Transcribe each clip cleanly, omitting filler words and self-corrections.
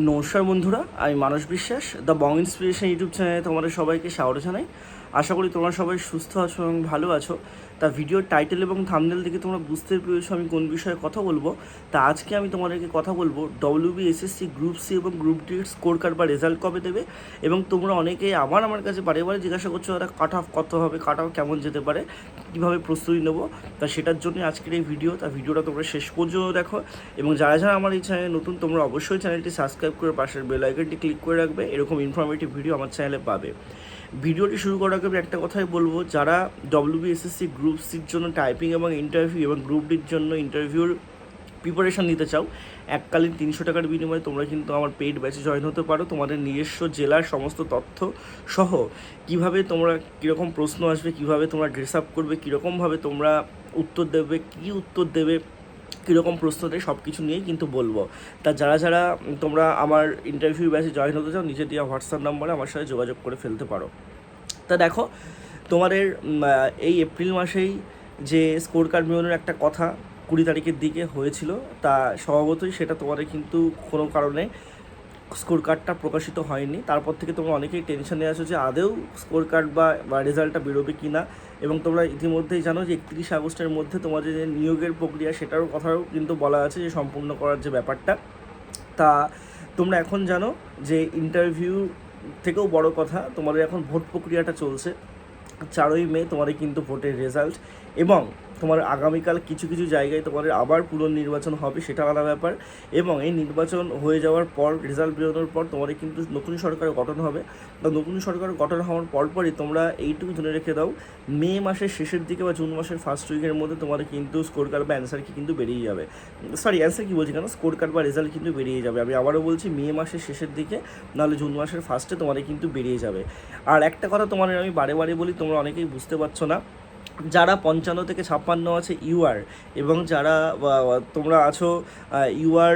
নমস্কার বন্ধুরা, আমি মানস বিশ্বাস, দ্য বং ইন্সপিরেশন ইউটিউব চ্যানেলে তোমাদের সবাইকে স্বাগত জানাই। আশা করি তোমরা সবাই সুস্থ আছো এবং ভালো আছো। তা ভিডিওর টাইটেল এবং থাম্বনেল থেকে তোমরা বুঝতে পেরেছো আমি কোন বিষয়ে কথা বলবো। তা আজকে আমি তোমাদেরকে কথা বলবো WBSSC গ্রুপ সি এবং গ্রুপ ডির স্কোর কার্ড বা রেজাল্ট কবে দেবে। এবং তোমরা অনেকেই আমার কাছে বারে বারে জিজ্ঞাসা করছো দাদা কাট অফ কত হবে, কাট অফ কেমন যেতে পারে, কীভাবে প্রস্তুতি নেবো। তা সেটার জন্য আজকের এই ভিডিও। তা ভিডিওটা তোমরা শেষ পর্যন্ত দেখো এবং যারা যারা আমার এই চ্যানেলে নতুন তোমরা অবশ্যই চ্যানেলটি সাবস্ক্রাইব করে পাশের বেল আইকনটি ক্লিক করে রাখবে। এরকম ইনফরমেটিভ ভিডিও আমার চ্যানেলে পাবে। ভিডিওটি শুরু করার আগে আমি একটা কথাই বলবো, যারা WBSSC গ্রুপ সির জন্য টাইপিং এবং ইন্টারভিউ এবং গ্রুপ ডির জন্য ইন্টারভিউর প্রিপারেশান নিতে চাও, এককালীন 300 টাকার বিনিময়ে তোমরা কিন্তু আমার পেইড ব্যাচে জয়েন হতে পারো। তোমাদের নিজস্ব জেলার সমস্ত তথ্য সহ কীভাবে তোমরা কীরকম প্রশ্ন আসবে, কীভাবে তোমরা ড্রেস আপ করবে, কীরকমভাবে তোমরা উত্তর দেবে, কী উত্তর দেবে, কীরকম প্রশ্ন দেয়, সব কিছু নিয়েই কিন্তু বলবো। তা যারা যারা তোমরা আমার ইন্টারভিউ ব্যাচে জয়েন হতে চাও, নিজে দেওয়া হোয়াটসঅ্যাপ নাম্বারে আমার সাথে যোগাযোগ করে ফেলতে পারো। তা দেখো, তোমাদের এই এপ্রিল মাসেই যে স্কোর কার্ড বেরোনোর একটা কথা 20 তারিখের দিকে হয়েছিল, তা স্বভাবতই সেটা তোমাদের কিন্তু কোনো কারণে স্কোর কার্ডটা প্রকাশিত হয়নি। তারপর থেকে তোমরা অনেকেই টেনশনে আছো যে আদৌ স্কোর কার্ড বা রেজাল্টটা বেরোবে কি না। এবং তোমরা ইতিমধ্যেই জানো যে 31 আগস্টের মধ্যে তোমাদের যে নিয়োগের প্রক্রিয়া সেটারও কথাও কিন্তু বলা আছে যে সম্পূর্ণ করার যে ব্যাপারটা। তা তোমরা এখন জানো যে ইন্টারভিউ থেকেও বড় কথা, তোমাদের এখন ভোট প্রক্রিয়াটা চলছে। 4ই মে তোমাদের কিন্তু ভোটের রেজাল্ট, এবং তোমার আগামীকাল কিছু কিছু জায়গায় তোমাদের আবার পুনর্নির্বাচন হবে, সেটা আলাদা ব্যাপার। এবং এই নির্বাচন হয়ে যাওয়ার পর, রেজাল্ট বেরোনোর পর তোমাদের কিন্তু নতুন সরকার গঠন হবে। বা নতুন সরকার গঠন হওয়ার পরপরই তোমরা এইটুকু ধরে রেখে দাও, মে মাসের শেষের দিকে বা জুন মাসের ফার্স্ট উইকের মধ্যে তোমাদের কিন্তু স্কোর কার্ড বা অ্যান্সার কি কিন্তু বেরিয়ে যাবে। অ্যান্সার কি বলছি কেন, স্কোর কার্ড বা রেজাল্ট কিন্তু বেরিয়ে যাবে। আমি আবারও বলছি, মে মাসের শেষের দিকে নাহলে জুন মাসের ফার্স্টে তোমাদের কিন্তু বেরিয়ে যাবে। আর একটা কথা তোমাদের আমি বারে বারে বলি, তোমরা অনেকেই বুঝতে পারছো না, যারা 55 থেকে 56 আছে ইউআর, এবং যারা তোমরা আছো ইউআর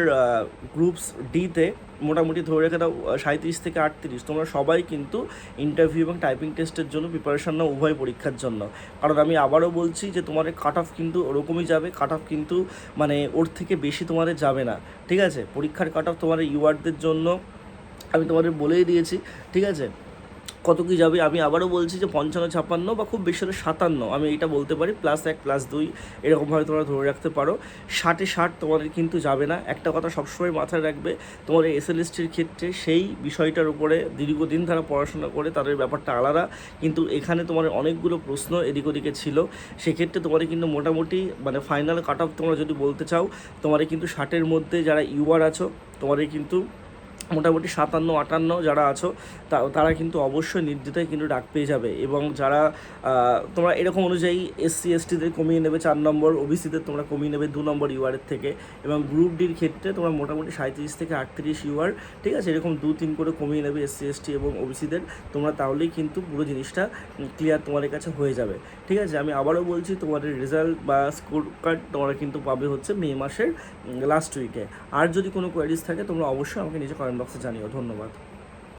গ্রুপস ডিতে, মোটামুটি ধরে রেখে দাও 37 থেকে 38, তোমরা সবাই কিন্তু ইন্টারভিউ এবং টাইপিং টেস্টের জন্য প্রিপারেশন নাও, উভয় পরীক্ষার জন্য। কারণ আমি আবারও বলছি যে তোমাদের কাট অফ কিন্তু ওরকমই যাবে, কাট অফ কিন্তু মানে ওর থেকে বেশি তোমাদের যাবে না, ঠিক আছে। পরীক্ষার কাট অফ তোমাদের ইউআরদের জন্য আমি তোমাদের বলেই দিয়েছি, ঠিক আছে, কত কী যাবে। আমি আবারও বলছি যে 55, 56 বা খুব বেশি হলে 57, আমি এটা বলতে পারি, +1 +2 এরকমভাবে তোমরা ধরে রাখতে পারো। 60 তোমাদের কিন্তু যাবে না। একটা কথা সবসময় মাথায় রাখবে, তোমাদের SLSTর ক্ষেত্রে সেই বিষয়টার উপরে দীর্ঘদিন তারা পড়াশোনা করে, তাদের ব্যাপারটা আলাদা। কিন্তু এখানে তোমাদের অনেকগুলো প্রশ্ন এদিক ওদিকে ছিল, সেক্ষেত্রে তোমাদের কিন্তু মোটামুটি মানে ফাইনাল কাট অফ তোমরা যদি বলতে চাও, তোমাদের কিন্তু 60-এর মধ্যে যারা ইউআর আছো, তোমাদের কিন্তু মোটামুটি 57-58 যারা আছো তারা কিন্তু অবশ্যই নির্দ্বিধায় কিন্তু ডাক পেয়ে যাবে। এবং যারা তোমরা এরকম অনুযায়ী SC STদের কমিয়ে নেবে 4 নম্বর, ওবিসিদের তোমরা কমিয়ে নেবে 2 নম্বর ইউআরের থেকে। এবং গ্রুপ ডির ক্ষেত্রে তোমরা মোটামুটি 37 থেকে 38 ইউআর, ঠিক আছে, এরকম 2-3 করে কমিয়ে নেবে SC ST এবং ওবিসিদের তোমরা, তাহলেই কিন্তু পুরো জিনিসটা ক্লিয়ার তোমাদের কাছে হয়ে যাবে, ঠিক আছে। আমি আবারও বলছি, তোমাদের রেজাল্ট বা স্কোর কার্ড তোমরা কিন্তু পাবে হচ্ছে মে মাসের লাস্ট উইকে। আর যদি কোনো কোয়ারিজ থাকে তোমরা অবশ্যই আমাকে নিচে কমেন্ট বক্সে জানিও। ধন্যবাদ।